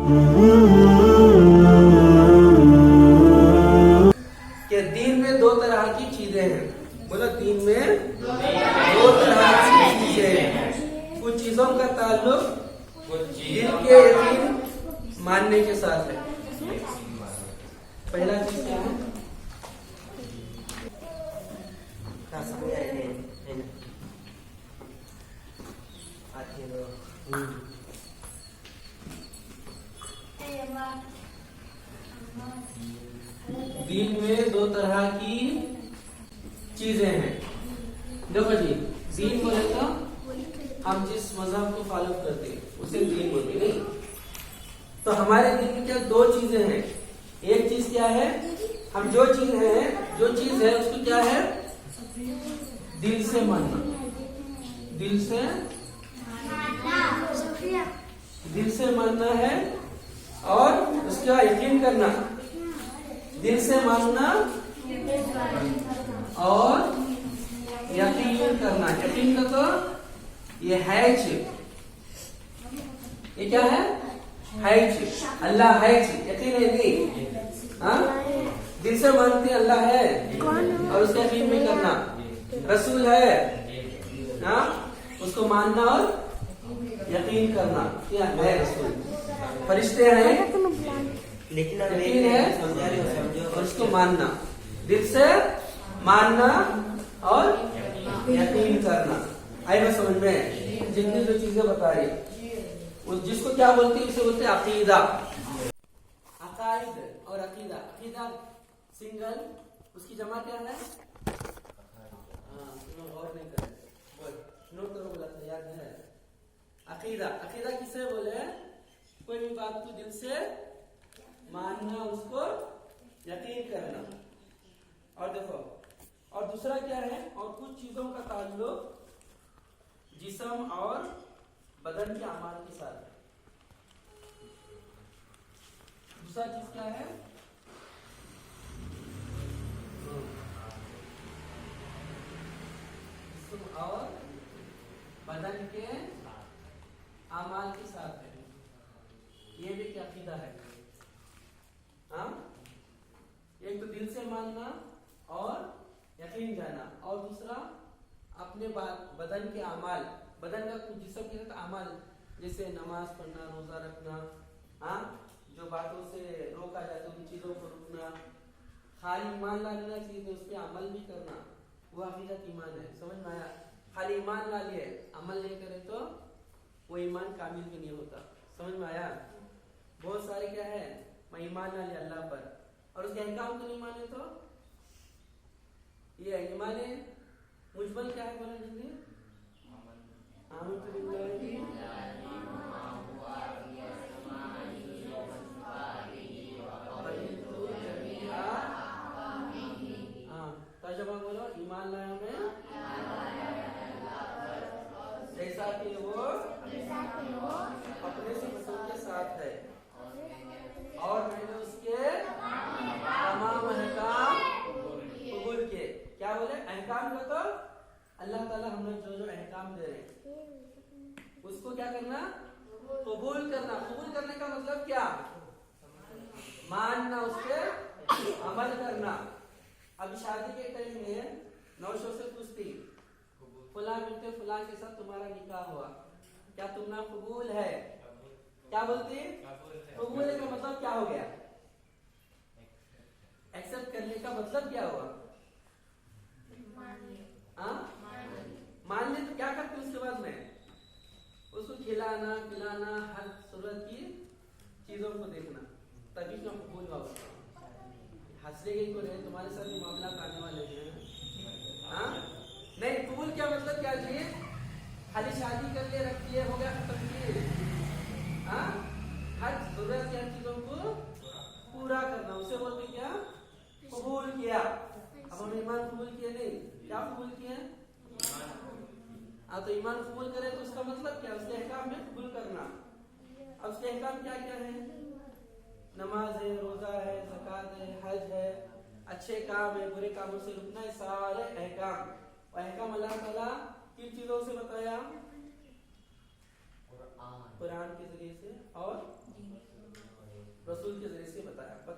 کہ دین میں دو طرح کی چیزیں ہیں. بولو دین میں دو طرح کی چیزیں ہیں. کچھ چیزوں کا تعلق دل کے یقین ماننے کے ساتھ ہے. پہلا چیز کیا ہے؟ دین میں دو طرح کی چیزیں ہیں. دیکھو جی، دین بولے تو ہم جس مذہب کو فالو کرتے ہیں اسے دین بولتے نہیں. تو ہمارے دین میں کیا دو چیزیں ہیں. ایک چیز کیا ہے؟ ہم جو چیز ہے اس کو کیا ہے؟ دل سے ماننا. دل سے ماننا ہے اور اس کا یقین کرنا. دل سے ماننا اور یقین کرنا. یقین کا تو یہ ہے چیز. یہ کیا ہے؟ ہے چیز. اللہ ہے چیز. یقین ہے نہیں. ہاں، دل سے مانتے اللہ ہے اور اس کا یقین بھی کرنا. رسول ہے، ہاں، اس کو ماننا اور یقین کرنا. کیا ہے؟ رسول. فرشتے ہیں لیکن یقین ہے اور اس کو ماننا. دل سے ماننا اور یقین کرنا. آئی بات سمجھ میں؟ جتنی جو چیزیں بتا رہی جس کو کیا بولتی ہے اسے بولتے ہیں عقیدہ. عقائد اور عقیدہ. عقیدہ سنگل، اس کی جمع کیا ہے؟ غور نہیں کرے، نوٹ کرو. بولا تھا، یاد ہے؟ عقیدہ. عقیدہ کسے بولے؟ کوئی بھی بات کو دل سے ماننا، اس کو یقین کرنا. اور دیکھو، اور دوسرا کیا ہے؟ اور کچھ چیزوں کا تعلق جسم اور بدن کے اعمال کے ساتھ ہے. دوسرا چیز کیا ہے؟ جسم اور بدن کے اعمال کے ساتھ ہے. یہ بھی کیا عقیدہ ہے؟ ہاں، ایک تو دل سے ماننا اور یقین جانا، اور دوسرا اپنے بدن کے اعمال. بدن کا کچھ جسم کے ساتھ اعمال، جیسے نماز پڑھنا، روزہ رکھنا، ہاں، جو باتوں سے روکا جاتا ہے ان چیزوں کو رکنا. خالی ایمان لا لینا چاہیے، اس پہ عمل بھی کرنا، وہ حقیقت ایمان ہے. سمجھ میں آیا؟ خالی ایمان لا لیے عمل نہیں کرے تو وہ ایمان کامل بھی نہیں ہوتا. سمجھ میں آیا؟ بہت سارے کیا ہے، میں ایمان نہ لیا اللہ پر اور اس کے احکام کو نہیں مانے تو یہ ایمان مجمل کیا ہے؟ بولے جلدی. ترجمہ بولو. ایمان لایا میں جیسا کہ وہ اپنے صفتوں کے ساتھ ہے اور میں نے اس کے تمام احکام قبول کیے. کیا بولے؟ احکام کا تو اللہ تعالیٰ ہم لوگ جو احکام دے رہے ہیں اس کو کیا کرنا؟ قبول کرنا. قبول کرنے کا مطلب کیا؟ ماننا، اس پہ عمل کرنا. اب شادی کے ٹائم میں نوشوں سے پوچھتی، فلاں ملتے فلاں کے ساتھ تمہارا نکاح ہوا، کیا تم نہ قبول ہے؟ کیا بولتی؟ قبول کا مطلب کیا ہو گیا؟ ایکسپٹ کرنے کا مطلب کیا ہوا؟ مان لے. تو کیا کرتے اس کے بعد میں اس کو کھلانا پلانا، ہر ضرورت کی چیزوں کو دیکھنا، تبھی تو قبول ہوا. ہنسنے کے کو رہے تمہارے ساتھ بھی معاملات آنے والے ہیں. ہاں نہیں، قبول کیا مطلب کیا چاہیے؟ خالی شادی کر کے رکھ دیے ہو گیا، ختم کیے. ہاں، ہر ضرورت کی چیزوں کو پورا کرنا، اسے بولتے کیا؟ قبول کیا. اب ہم ایمان قبول کیے نہیں، کیا قبول کیے؟ تو ایمان قبول کرے تو اس کا مطلب کیا؟ اس کے احکام میں قبول کرنا. اب اس کے احکام کیا کیا ہے؟ نماز ہے، روزہ ہے، زکوٰۃ ہے، حج ہے، اچھے کام ہے، برے کاموں سے رکنا ہے، سارے احکام. اور احکام اللہ تعالیٰ کن چیزوں سے بتایا؟ قرآن کے ذریعے سے اور